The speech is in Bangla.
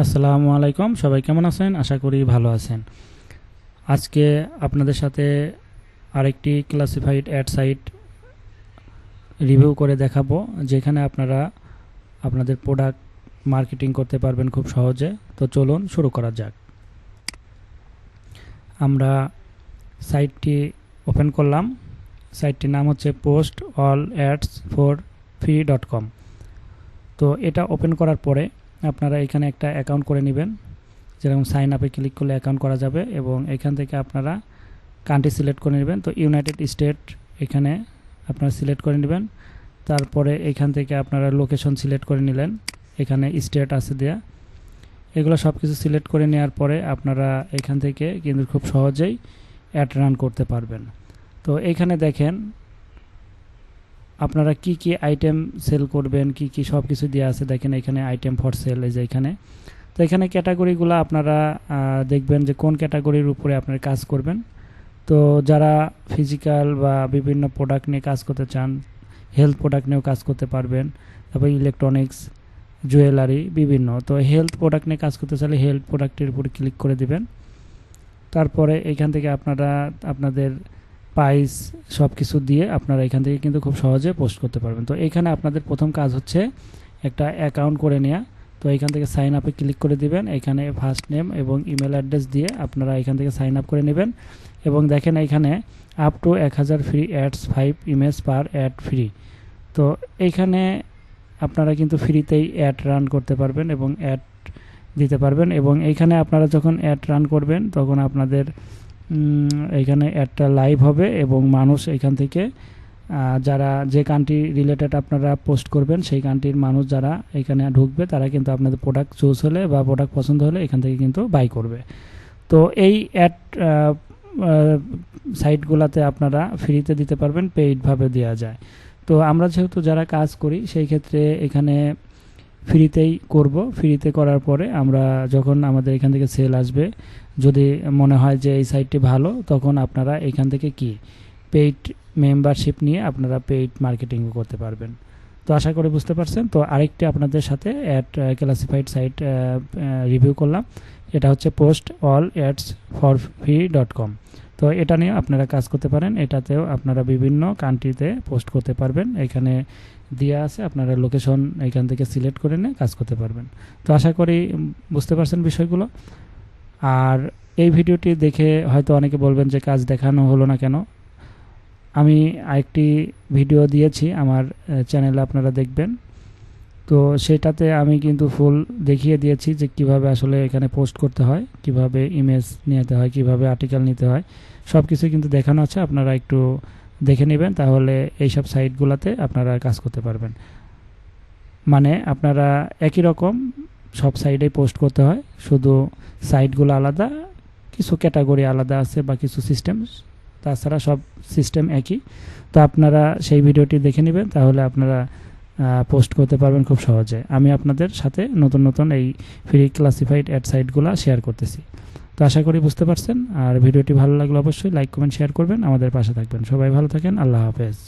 আসসালামু আলাইকুম, সবাই কেমন আছেন? আশা করি ভালো আছেন। আজকে আপনাদের সাথে আরেকটি ক্লাসিফাইড অ্যাড সাইট রিভিউ করে দেখাবো, যেখানে আপনারা আপনাদের প্রোডাক্ট মার্কেটিং করতে পারবেন খুব সহজে। তো চলুন শুরু করা যাক। আমরা সাইটটি ওপেন করলাম। সাইটটির নাম হচ্ছে post all ads for free.com। তো এটা ওপেন করার পরে আপনারা এখানে একটা অ্যাকাউন্ট করে নেবেন। যেরকম সাইন আপে ক্লিক করলে অ্যাকাউন্ট করা যাবে, এবং এখান থেকে আপনারা কান্ট্রি সিলেক্ট করে নেবেন। তো ইউনাইটেড স্টেট এখানে আপনারা সিলেক্ট করে নেবেন। তারপরে এখান থেকে আপনারা লোকেশন সিলেক্ট করে নিলেন, এখানে স্টেট আছে দেয়া। এগুলো সব কিছু সিলেক্ট করে নেওয়ার পরে আপনারা এখান থেকে কিন্তু খুব সহজেই অ্যাড রান করতে পারবেন। তো এখানে দেখেন আপনারা কি কি আইটেম সেল করবেন, কি কি সব কিছু দেওয়া আছে। দেখেন এখানে আইটেম ফর সেল, এই যে এখানে। তো এখানে ক্যাটাগরিগুলো আপনারা দেখবেন যে কোন ক্যাটাগরির উপরে আপনারা কাজ করবেন। তো যারা ফিজিক্যাল বা বিভিন্ন প্রোডাক্ট নিয়ে কাজ করতে চান, হেলথ প্রোডাক্ট নিয়েও কাজ করতে পারবেন। তারপর ইলেকট্রনিক্স, জুয়েলারি, বিভিন্ন। তো হেলথ প্রোডাক্ট নিয়ে কাজ করতে চাইলে হেলথ প্রোডাক্টের উপরে ক্লিক করে দিবেন। তারপরে এখান থেকে আপনারা আপনাদের প্রাইস সব কিছু দিয়ে আপনারা এখান থেকে কিন্তু খুব সহজে পোস্ট করতে পারবেন। তো এখানে আপনাদের প্রথম কাজ হচ্ছে একটা অ্যাকাউন্ট করে নেওয়া। তো এখান থেকে সাইন আপে ক্লিক করে দিবেন। এখানে ফার্স্ট নেম এবং ইমেল অ্যাড্রেস দিয়ে আপনারা এখান থেকে সাইন আপ করে নেবেন। এবং দেখেন এখানে up to 1000 free ads 5 image per add free. তো এইখানে আপনারা কিন্তু ফ্রিতেই অ্যাড রান করতে পারবেন এবং অ্যাড দিতে পারবেন। এবং এইখানে আপনারা যখন অ্যাড রান করবেন তখন আপনাদের এইখানে অ্যাডটা লাইভ হবে, এবং মানুষ এখান থেকে যারা যে কান্ট্রি রিলেটেড আপনারা পোস্ট করবেন সেই কান্ট্রির মানুষ যারা এখানে ঢুকবে তারা কিন্তু আপনাদের প্রোডাক্ট চুজ হলে বা প্রোডাক্ট পছন্দ হলে এখান থেকে কিন্তু বাই করবে। তো এই অ্যাড সাইটগুলোতে আপনারা ফ্রিতে দিতে পারবেন, পেইডভাবে দেওয়া যায়। তো আমরা যেহেতু যারা কাজ করি সেই ক্ষেত্রে এখানে ফ্রিতেই করব। ফ্রিতে করার পরে আমরা যখন আমাদের এখান থেকে সেল আসবে, যদি মনে হয় যে এই সাইটটি ভালো, তখন আপনারা এখান থেকে কি পেইড মেম্বারশিপ নিয়ে আপনারা পেইড মার্কেটিংও করতে পারবেন। তো আশা করি বুঝতে পারছেন। তো আরেকটি আপনাদের সাথে অ্যাড ক্লাসিফাইড সাইট রিভিউ করলাম। এটা হচ্ছে post all ads for free.com। তো এটা নিয়ে আপনারা কাজ করতে পারেন। এটাতেও আপনারা বিভিন্ন কান্ট্রিতে পোস্ট করতে পারবেন। এখানে দেওয়া আছে, আপনারা লোকেশন এখান থেকে সিলেক্ট করে নিয়ে কাজ করতে পারবেন। তো আশা করি বুঝতে পারছেন বিষয়গুলো। আর এই ভিডিওটি দেখে হয়তো অনেকে বলবেন যে কাজ দেখানো হলো না কেন। আমি আরেকটি ভিডিও দিয়েছি আমার চ্যানেলে, আপনারা দেখবেন। তো সেটাতে আমি কিন্তু ফুল দেখিয়ে দিয়েছি যে কিভাবে আসলে এখানে পোস্ট করতে হয়, কিভাবে ইমেজ নিতে হয়, কিভাবে আর্টিকেল নিতে হয়, সব কিছু কিন্তু দেখানো আছে। আপনারা একটু দেখে নেবেন, তাহলে এইসব সাইটগুলোতে আপনারা কাজ করতে পারবেন। মানে আপনারা একই রকম সব সাইডেই পোস্ট করতে হয়, শুধু সাইটগুলো আলাদা, কিছু ক্যাটাগরি আলাদা আছে বা কিছু সিস্টেম, তাছাড়া সব সিস্টেম একই। তো আপনারা সেই ভিডিওটি দেখে নেবেন, তাহলে আপনারা পোস্ট করতে পারবেন খুব সহজে। আমি আপনাদের সাথে নতুন নতুন এই ফ্রি ক্লাসিফাইড অ্যাড সাইটগুলো শেয়ার করতেছি। তো আশা করি বুঝতে পারছেন। আর ভিডিওটি ভালো লাগলে অবশ্যই লাইক, কমেন্ট, শেয়ার করবেন, আমাদের পাশে থাকবেন। সবাই ভালো থাকেন। আল্লাহ হাফেজ।